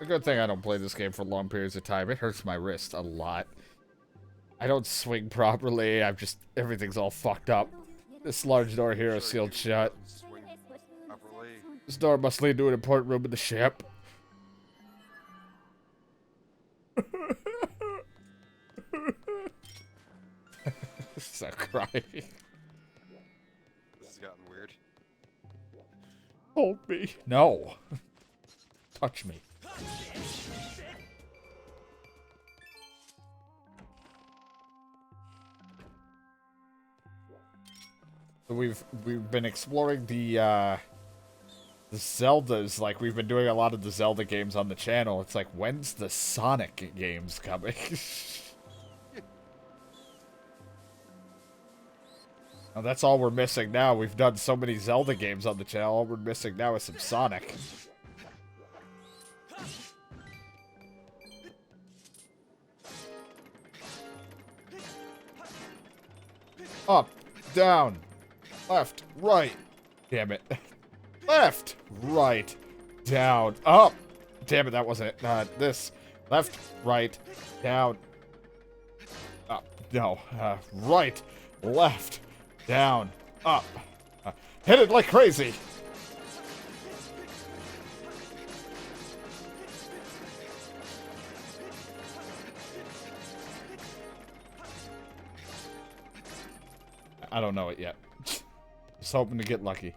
a good thing I don't play this game for long periods of time. It hurts my wrist a lot. I don't swing properly. Everything's all fucked up. This large door here is sealed shut. This door must lead to an important room in the ship. Start crying. This has gotten weird. Hold me. No. Touch me. So we've been exploring the Zeldas. Like, we've been doing a lot of the Zelda games on the channel. It's like, when's the Sonic games coming? Well, that's all we're missing now. We've done so many Zelda games on the channel. All we're missing now is some Sonic. Up, down, left, right. Damn it. Left, right, down, up. Damn it, that wasn't it. This. Left, right, down. Up, no. Right, left, down, up. Hit it like crazy. I don't know it yet. Just hoping to get lucky.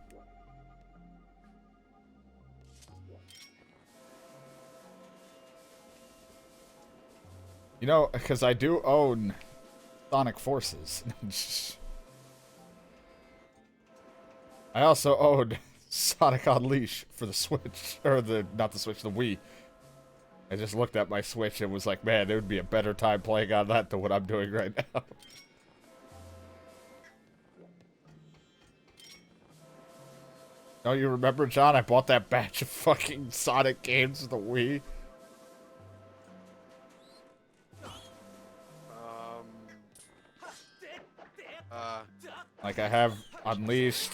You know, because I do own Sonic Forces. I also own Sonic Unleash for the Switch. Or not the Switch, the Wii. I just looked at my Switch and was like, man, it would be a better time playing on that than what I'm doing right now. Don't you remember, John? I bought that batch of fucking Sonic games for the Wii. Like, I have Unleashed.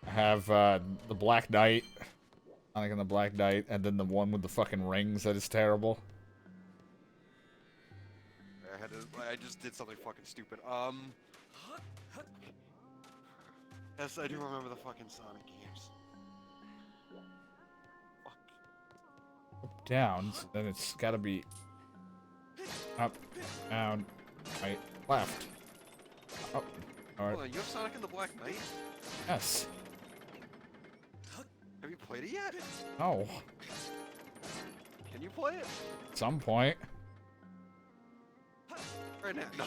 I have, the Black Knight. Sonic and the Black Knight. And then the one with the fucking rings that is terrible. I just did something fucking stupid. Yes, I do remember the fucking Sonic games. Fuck. Up, down. So then it's gotta be up, down, right, left. Up. Alright. Hold on, you have Sonic and the Black Knight? Yes. Have you played it yet? No. Can you play it? At some point. Right now. No.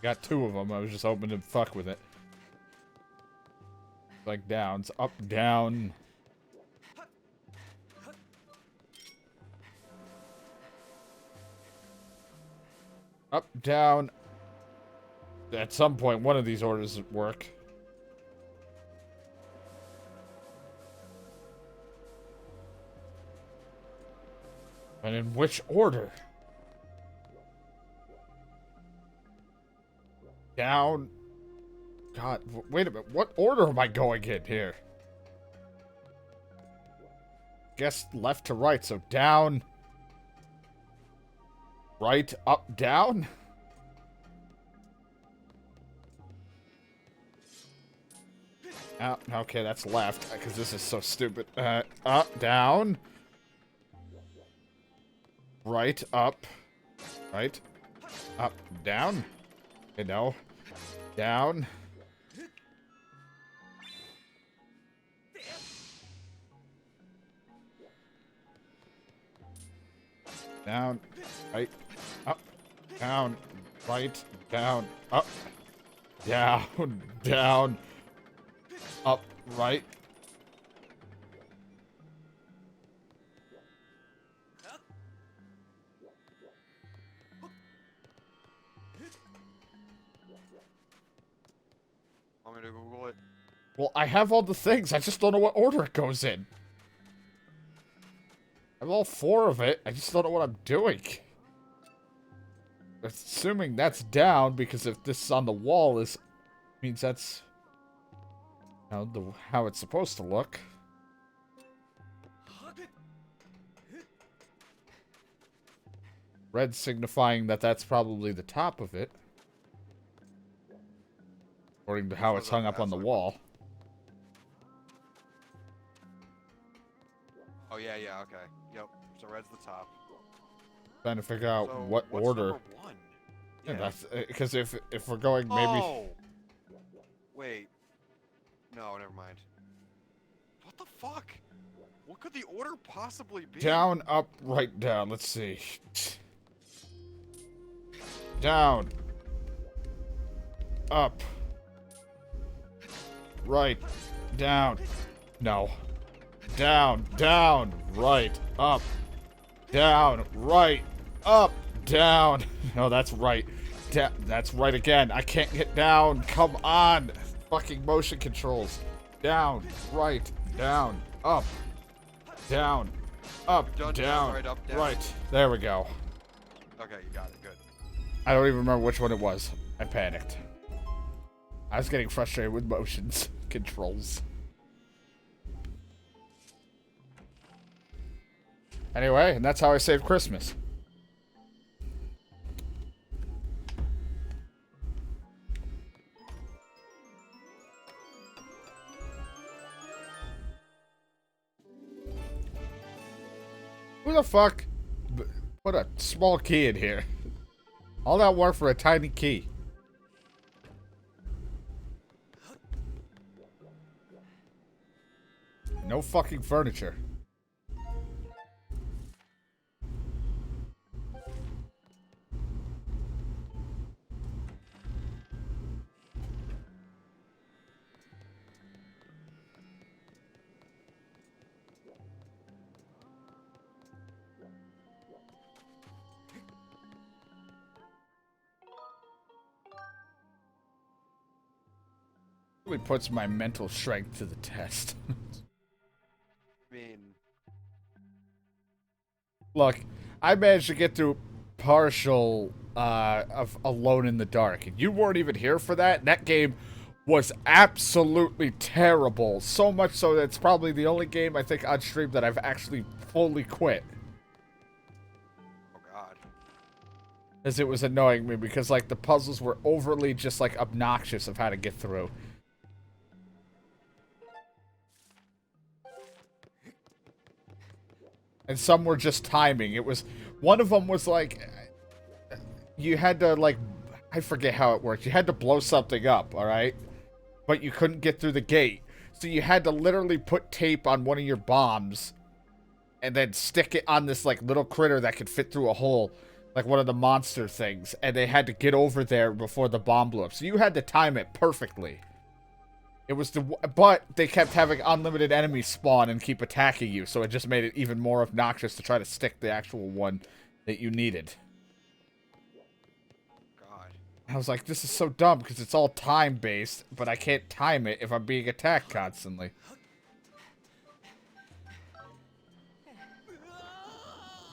Got two of them. I was just hoping to fuck with it. Like downs. Up, down. Up, down. At some point, one of these orders would work. And in which order? Down. God, wait a minute. What order am I going in here? Guess left to right, so down. Right, up, down? Okay, that's left, because this is so stupid. Up, down. Right, up. Right. Up, down. Okay, no. Down. Down. Right. Up. Down. Right. Down. Up. Down. Down. Up. Right. I'm gonna Google it. Well, I have all the things. I just don't know what order it goes in. I have all four of it. I just don't know what I'm doing. Assuming that's down, because if this is on the wall, means that's how it's supposed to look. Red signifying that that's probably the top of it. According to how it's hung up on the wall. Oh, yeah, yeah, okay. Yep. So red's the top. Trying to figure out So what what's order. number 1? Yeah, that's because if we're going maybe. Oh! Wait. No, never mind. What the fuck? What could the order possibly be? Down, up, right, down. Let's see. Down. Up. Right. Down. No. Down. Down. Right. Up. Down. Right. Up. Down. No, that's right. That's right again. I can't get down. Come on. Fucking motion controls. Down. Right. Down. Up. Down. Up. Down. Right, up, down. Right. There we go. Okay, you got it. Good. I don't even remember which one it was. I panicked. I was getting frustrated with motions controls. Anyway, and that's how I saved Christmas. Who the fuck put a small key in here? All that work for a tiny key. No fucking furniture. Really puts my mental strength to the test. I mean... Look, I managed to get through partial of Alone in the Dark, and you weren't even here for that. That game was absolutely terrible. So much so that it's probably the only game I think on stream that I've actually fully quit. Oh god. Because it was annoying me, because like the puzzles were overly just like obnoxious of how to get through. And some were just timing. It was, one of them was like, you had to like, I forget how it worked. You had to blow something up, alright? But you couldn't get through the gate. So you had to literally put tape on one of your bombs and then stick it on this like little critter that could fit through a hole, like one of the monster things. And they had to get over there before the bomb blew up. So you had to time it perfectly. It was but they kept having unlimited enemies spawn and keep attacking you, so it just made it even more obnoxious to try to stick the actual one that you needed. God. I was like, this is so dumb because it's all time-based, but I can't time it if I'm being attacked constantly.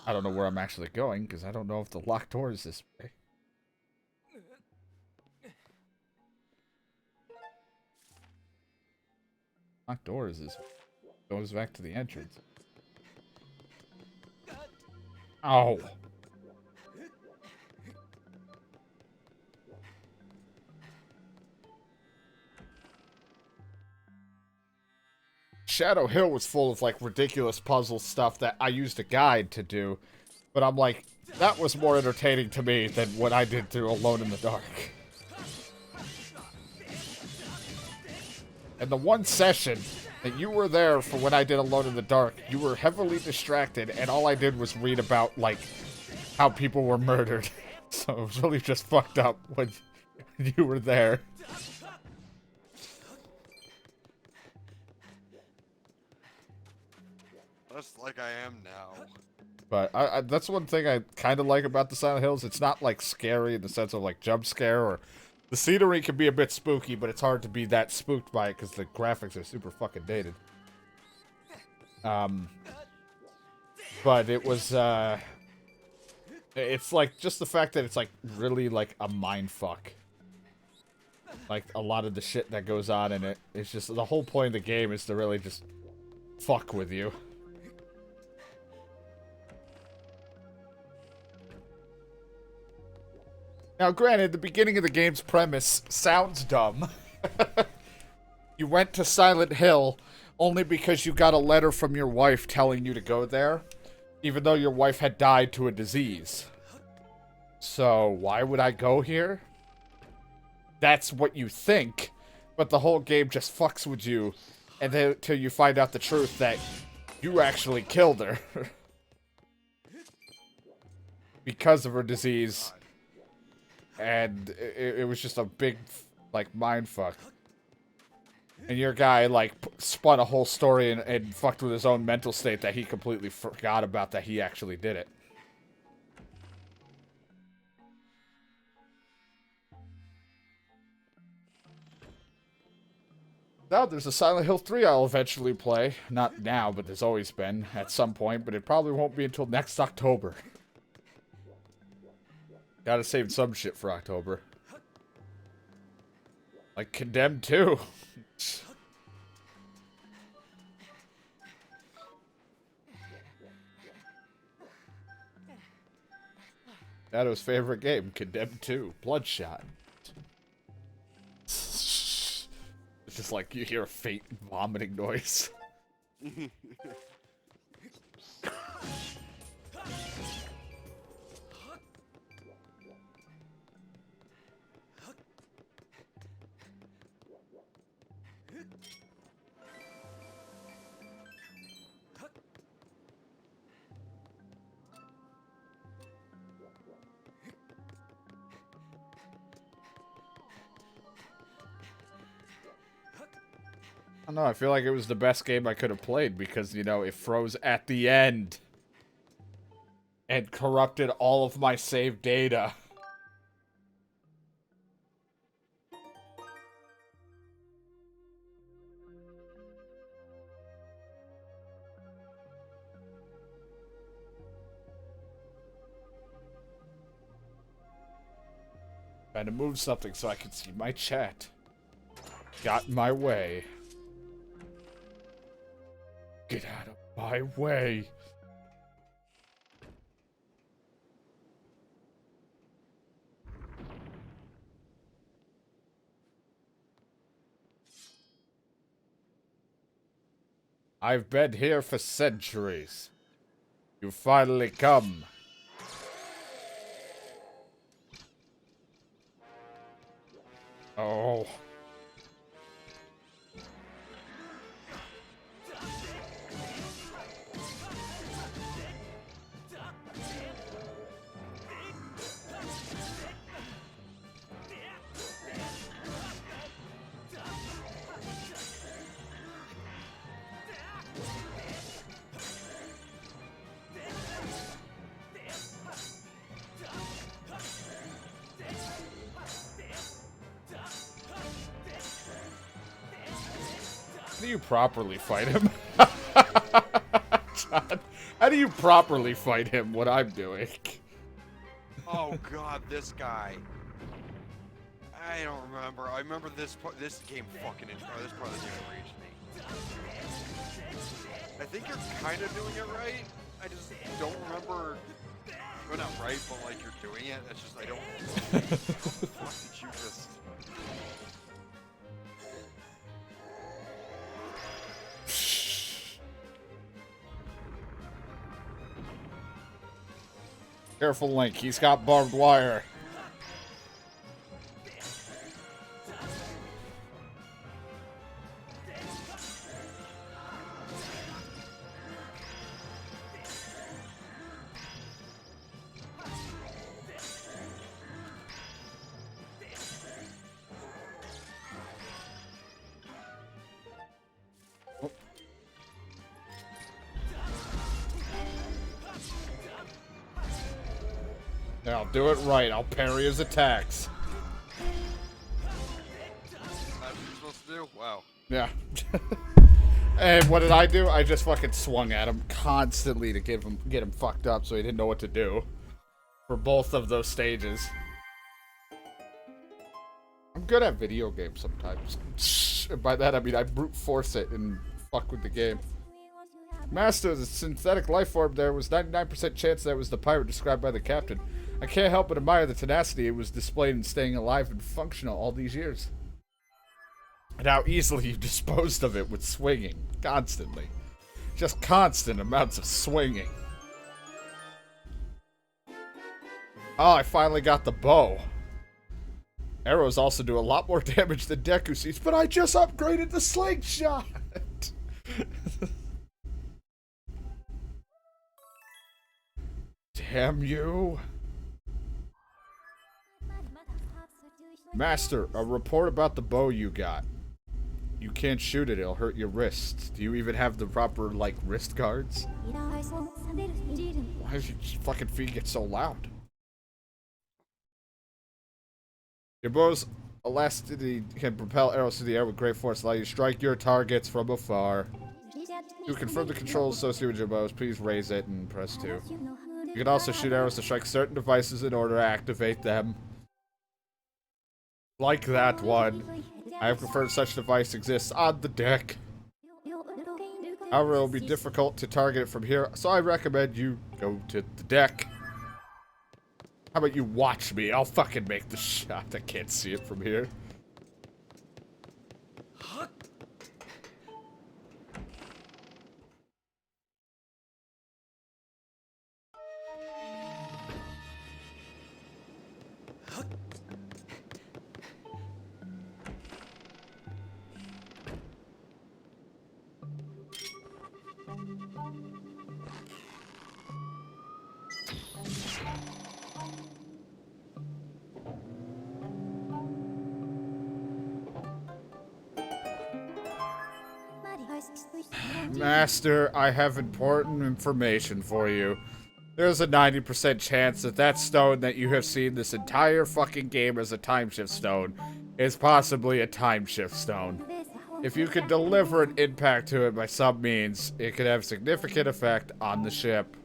I don't know where I'm actually going because I don't know if the locked door is this way. Locked door is this way. Goes back to the entrance. Oh. Shadow Hill was full of like ridiculous puzzle stuff that I used a guide to do, but I'm like, that was more entertaining to me than what I did through Alone in the Dark. And the one session that you were there for when I did Alone in the Dark, you were heavily distracted, and all I did was read about, like, how people were murdered. So it was really just fucked up when you were there. Just like I am now. But that's one thing I kind of like about the Silent Hills. It's not, like, scary in the sense of, like, jump scare or... The scenery can be a bit spooky, but it's hard to be that spooked by it because the graphics are super fucking dated. But it was, it's like, just the fact that it's like, really like a mind fuck. Like, a lot of the shit that goes on in it. It's just, the whole point of the game is to really just fuck with you. Now, granted, the beginning of the game's premise sounds dumb. You went to Silent Hill only because you got a letter from your wife telling you to go there, even though your wife had died to a disease. So, why would I go here? That's what you think, but the whole game just fucks with you, and then until you find out the truth that you actually killed her. Because of her disease. And it was just a big, like, mindfuck. And your guy, like, spun a whole story and fucked with his own mental state that he completely forgot about that he actually did it. Now, there's a Silent Hill 3 I'll eventually play. Not now, but there's always been at some point, but it probably won't be until next October. Gotta save some shit for October. Like Condemned 2. Dato's favorite game, Condemned 2. Bloodshot. It's just like you hear a faint vomiting noise. I don't know, I feel like it was the best game I could have played because, you know, it froze at the end. And corrupted all of my saved data. Trying to move something so I can see my chat. Got in my way. Get out of my way. I've been here for centuries. You finally come. Oh. How do you properly fight him? John, how do you properly fight him, what I'm doing? Oh god, this guy. I don't remember. I remember this game fucking this part of the game reached me. I think you're kind of doing it right. I just don't remember. Well, not right, but like you're doing it. It's just I don't. How the fuck did you just? Careful, Link. He's got barbed wire. I'll do it right. I'll parry his attacks. That's what you're supposed to do? Wow. Yeah. And what did I do? I just fucking swung at him constantly to get him fucked up so he didn't know what to do. For both of those stages. I'm good at video games sometimes. And by that I mean I brute force it and fuck with the game. Master, the synthetic life form there was 99% chance that was the pirate described by the captain. I can't help but admire the tenacity it was displayed in staying alive and functional all these years. And how easily you disposed of it with swinging. Constantly. Just constant amounts of swinging. Oh, I finally got the bow. Arrows also do a lot more damage than Deku seeds, but I just upgraded the slingshot! Damn you. Master, a report about the bow you got. You can't shoot it, it'll hurt your wrists. Do you even have the proper, like, wrist guards? Why does your fucking feet get so loud? Your bow's elasticity can propel arrows through the air with great force, allow you to strike your targets from afar. To confirm the controls associated with your bows, please raise it and press 2. You can also shoot arrows to strike certain devices in order to activate them. Like that one. I have confirmed such device exists on the deck. However, it will be difficult to target it from here, so I recommend you go to the deck. How about you watch me? I'll fucking make the shot. I can't see it from here. Master, I have important information for you. There's a 90% chance that that stone that you have seen this entire fucking game as a timeshift stone is possibly a timeshift stone. If you could deliver an impact to it by some means, it could have significant effect on the ship.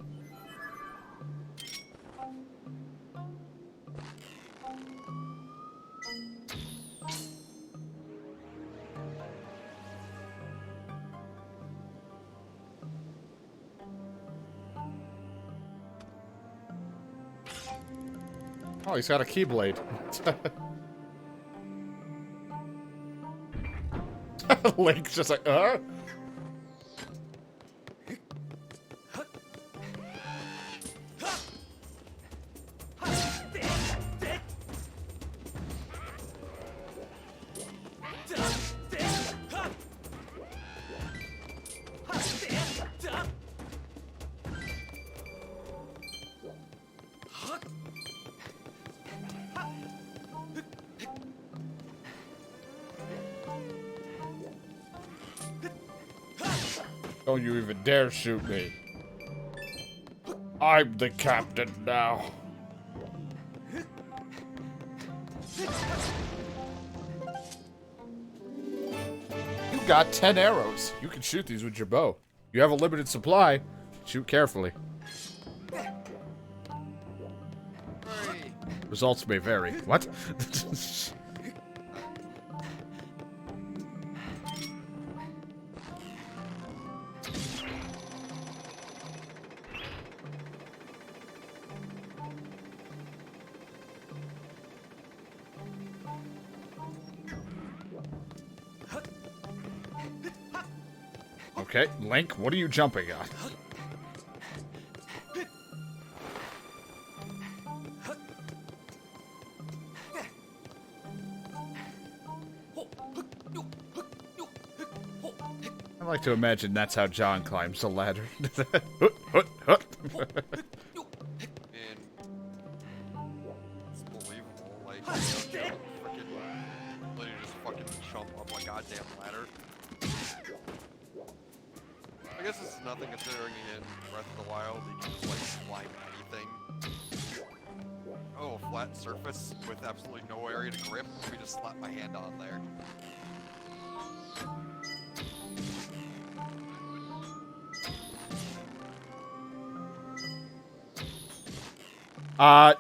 Oh, he's got a keyblade. Link's just like, Don't you even dare shoot me. I'm the captain now. You got 10 arrows. You can shoot these with your bow. You have a limited supply. Shoot carefully. Results may vary. What? Okay, Link, what are you jumping at? I like to imagine that's how John climbs the ladder. It's believable. Like, freaking literally just fucking jump up a goddamn ladder. I guess it's nothing considering in Breath of the Wild you can just like climb anything. Oh, a flat surface with absolutely no area to grip. Let me just slap my hand on there.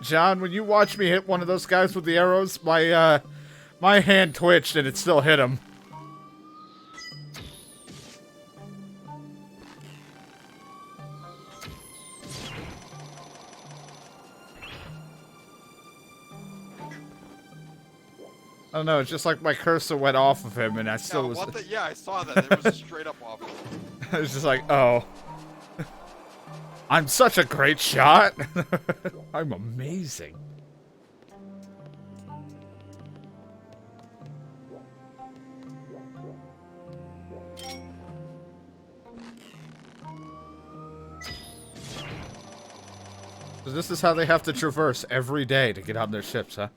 John, when you watch me hit one of those guys with the arrows, my hand twitched and it still hit him. I don't know, it's just like my cursor went off of him and I still was... What the? Yeah, I saw that. It was straight up off. I was just like, oh. I'm such a great shot. I'm amazing. So this is how they have to traverse every day to get on their ships, huh?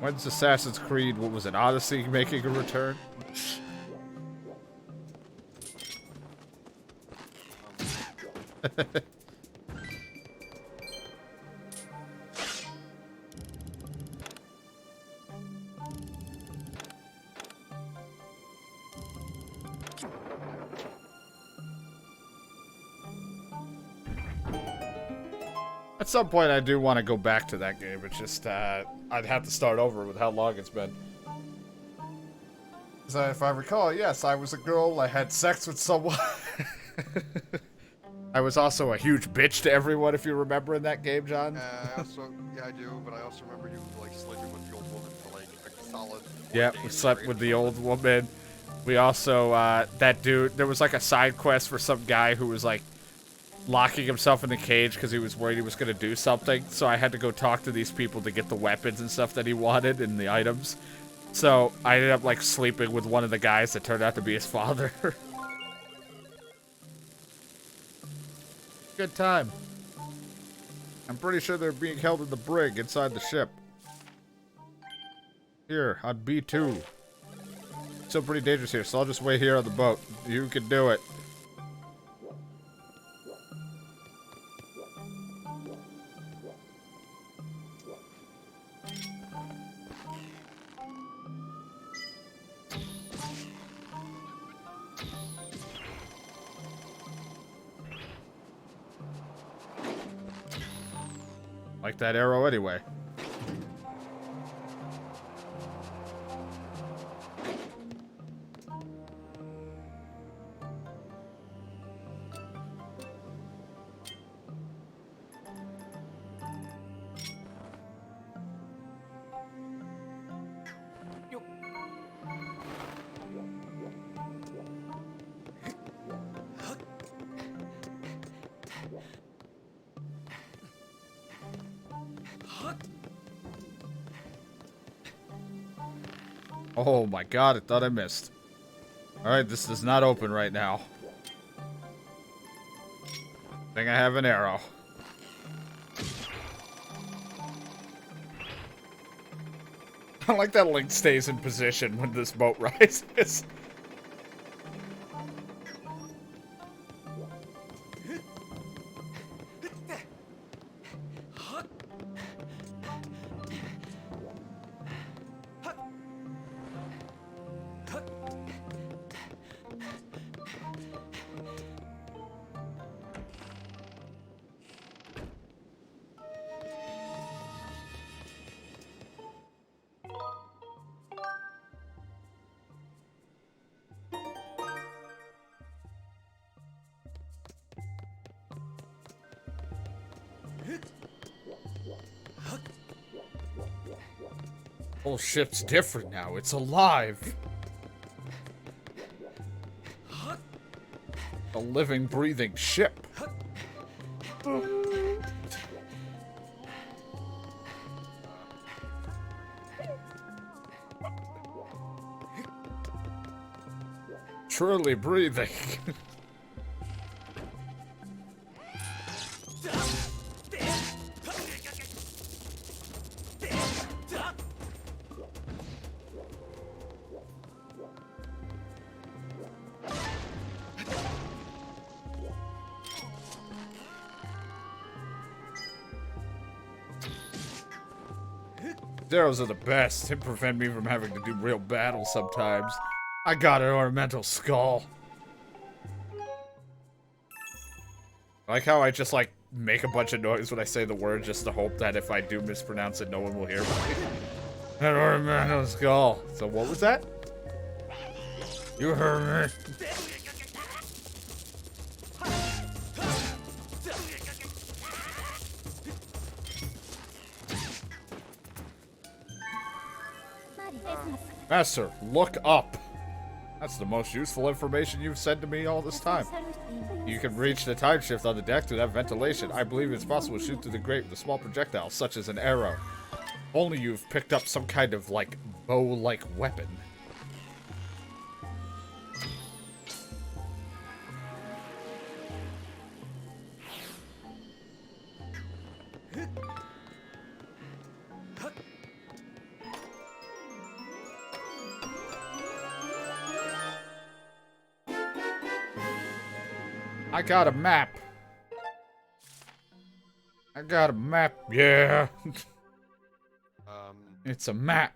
When's Assassin's Creed, what was it, Odyssey making a return? At some point, I do want to go back to that game. It's just, I'd have to start over with how long it's been. So if I recall, yes, I was a girl, I had sex with someone. I was also a huge bitch to everyone, if you remember in that game, John. Yeah, I do, but I also remember you, like, sleeping with the old woman for, like, a solid... Yeah, we slept with the old woman. We also, that dude, there was, like, a side quest for some guy who was, like, locking himself in a cage because he was worried he was going to do something. So I had to go talk to these people to get the weapons and stuff that he wanted and the items. So I ended up, like, sleeping with one of the guys that turned out to be his father. Good time. I'm pretty sure they're being held in the brig inside the ship. Here, on B2. It's still pretty dangerous here, so I'll just wait here on the boat. You can do it. Like that arrow anyway. Oh my god, I thought I missed. Alright, this does not open right now. I think I have an arrow. I like that Link stays in position when this boat rises. Whole ship's different now. It's alive. A living, breathing ship. Truly breathing. Arrows are the best. They prevent me from having to do real battle sometimes. I got an ornamental skull. I like how I just, like, make a bunch of noise when I say the word just to hope that if I do mispronounce it, no one will hear me. An ornamental skull. So what was that? You heard me. Master, look up. That's the most useful information you've said to me all this time. You can reach the time shift on the deck through that ventilation. I believe it's possible to shoot through the grate with a small projectile, such as an arrow. Only you've picked up some kind of, like, bow-like weapon. I got a map. I got a map, yeah. It's a map.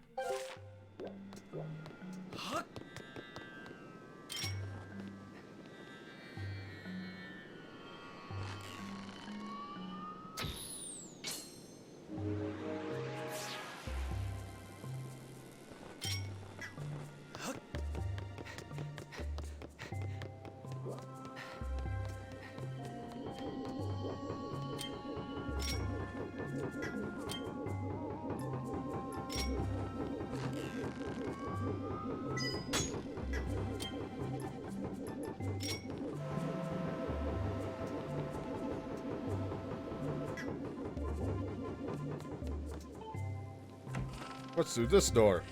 What's through this door?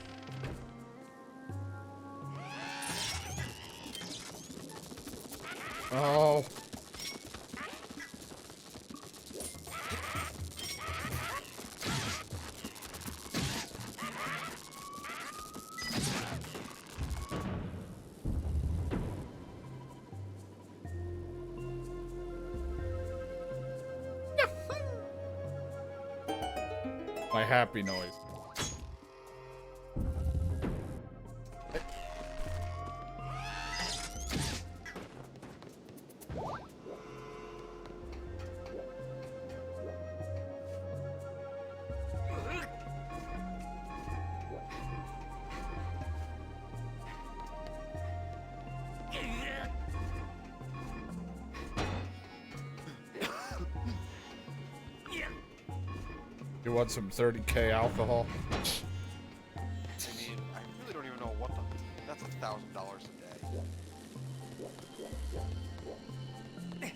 Oh. My happy noise. You want some 30K alcohol? I mean, I really don't even know what the... That's $1,000 a day.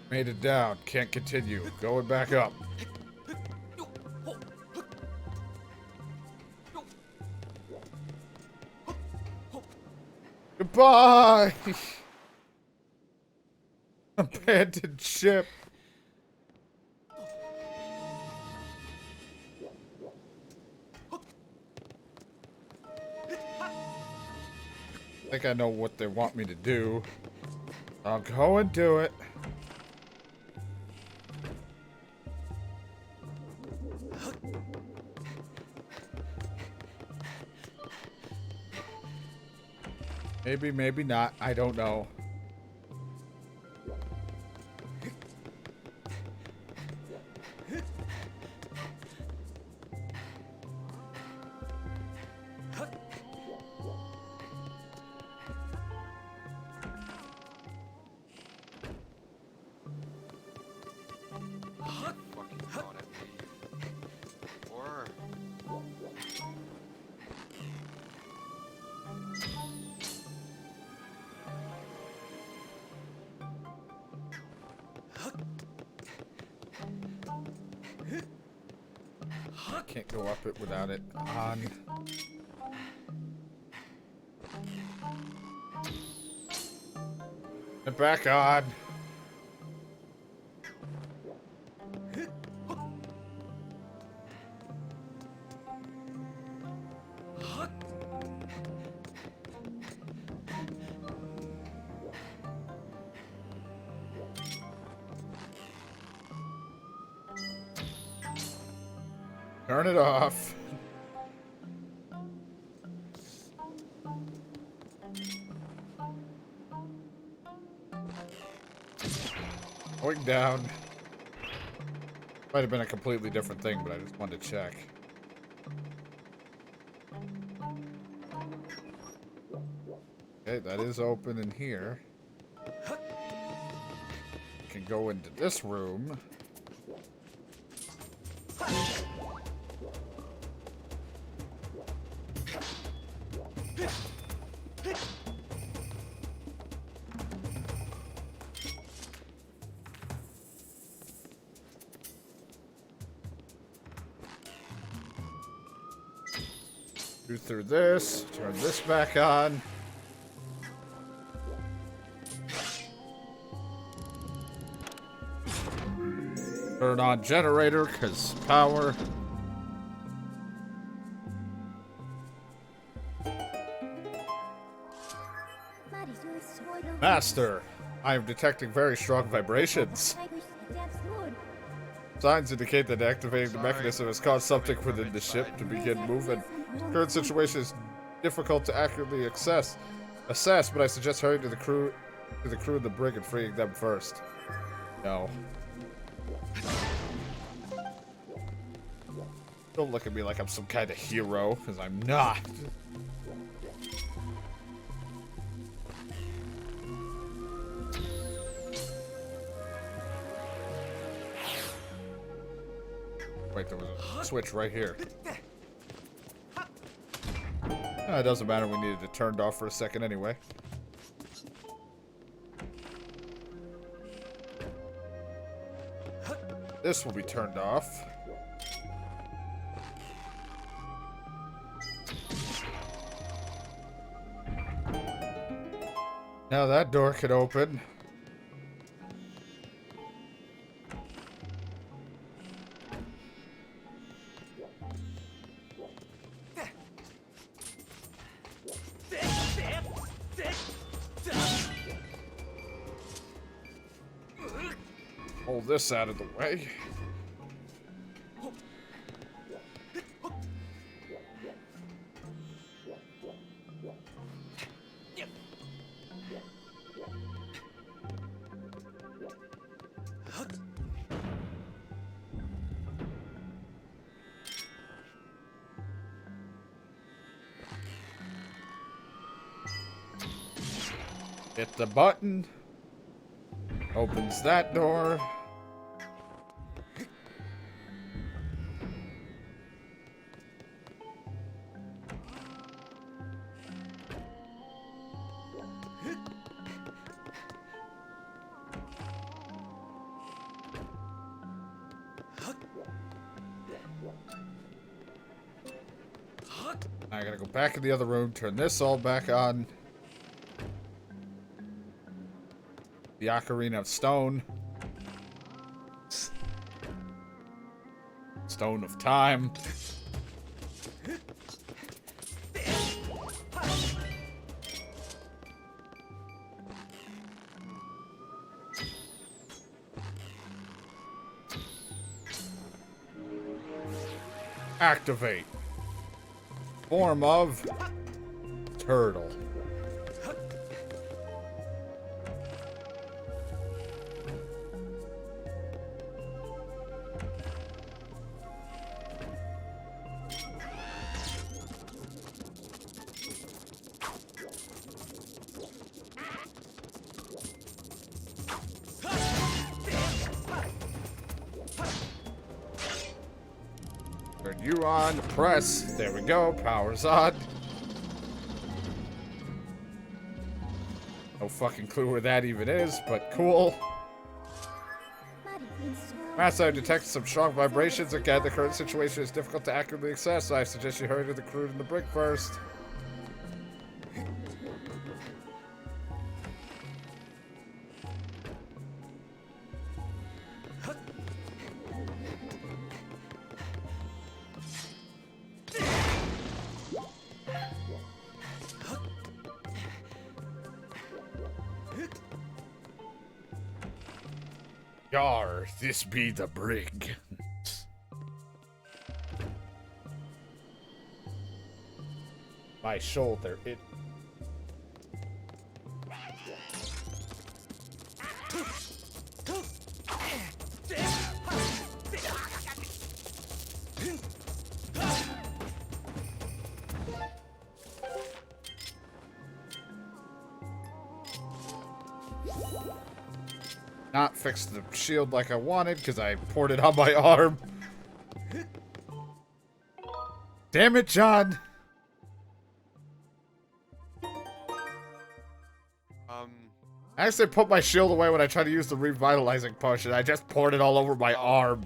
Made it down. Can't continue. Going back up. Goodbye! Abandoned ship. I think I know what they want me to do. I'll go and do it. Maybe, maybe not. I don't know. Fucking gone at me. Or... Can't go up it without it on. And back on. Turn it off. Going down. Might have been a completely different thing, but I just wanted to check. Okay, that is open in here. Can go into this room. Do through this, turn this back on. Turn on generator, because power. Master, I am detecting very strong vibrations. Signs indicate that activating the mechanism has caused something within the ship to begin moving. Current situation is difficult to accurately assess, but I suggest hurrying to the crew in the brig and freeing them first. No. Don't look at me like I'm some kind of hero, because I'm not. Wait, there was a switch right here. It doesn't matter, we needed it turned off for a second anyway. This will be turned off. Now that door can open. Hold this out of the way. Hit the button. Opens that door. I gotta go back in the other room, turn this all back on. The Ocarina of Stone. Stone of Time. Activate. Form of turtle. Turn you on, press. There we go, power's on. No fucking clue where that even is, but cool. Master, I detected some strong vibrations. Again, the current situation is difficult to accurately assess, so I suggest you hurry to the crew in the brig first. Yar, this be the brig. My shoulder, it... not fix the shield like I wanted because I poured it on my arm. Damn it, John! I actually put my shield away when I tried to use the revitalizing potion. I just poured it all over my arm.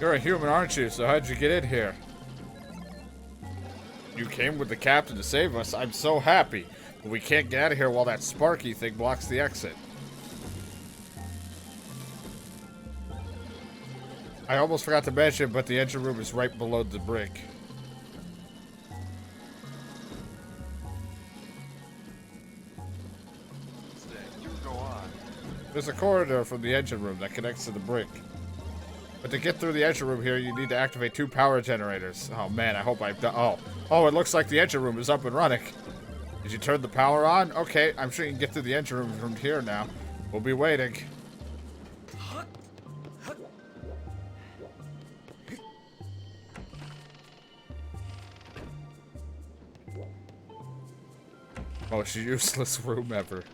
You're a human, aren't you? So how'd you get in here? You came with the captain to save us. I'm so happy. But we can't get out of here while that sparky thing blocks the exit. I almost forgot to mention, but the engine room is right below the brick. You go on. There's a corridor from the engine room that connects to the brick. But to get through the engine room here, you need to activate 2 power generators. Oh man, I hope I've done. Oh, it looks like the engine room is up and running. Did you turn the power on? Okay, I'm sure you can get through the engine room from here now. We'll be waiting. Most useless room ever.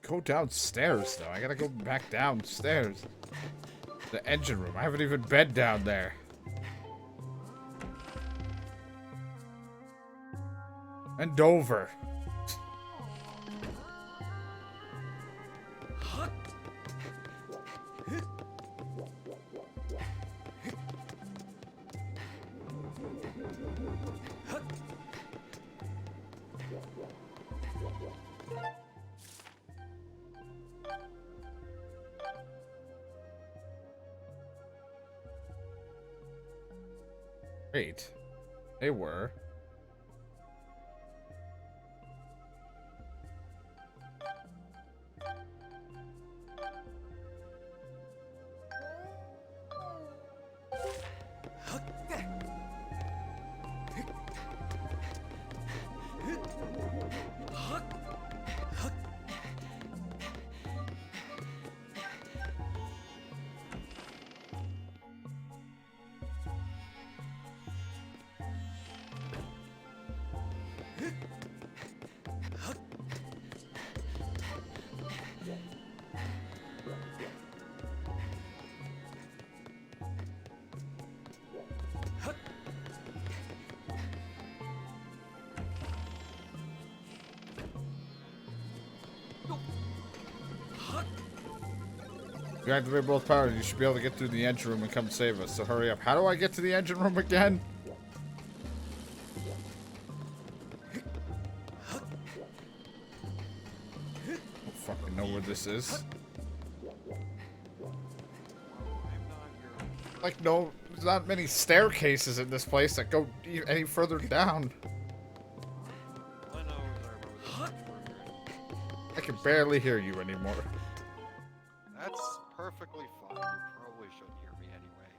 Go downstairs, though. I gotta go back downstairs. The engine room. I haven't even been down there. And over. Wait. They were. If you activate both powers, you should be able to get through the engine room and come save us, so hurry up. How do I get to the engine room again? I don't fucking know where this is. Like, no, there's not many staircases in this place that go any further down. I can barely hear you anymore. That's perfectly fine. You probably shouldn't hear me anyway.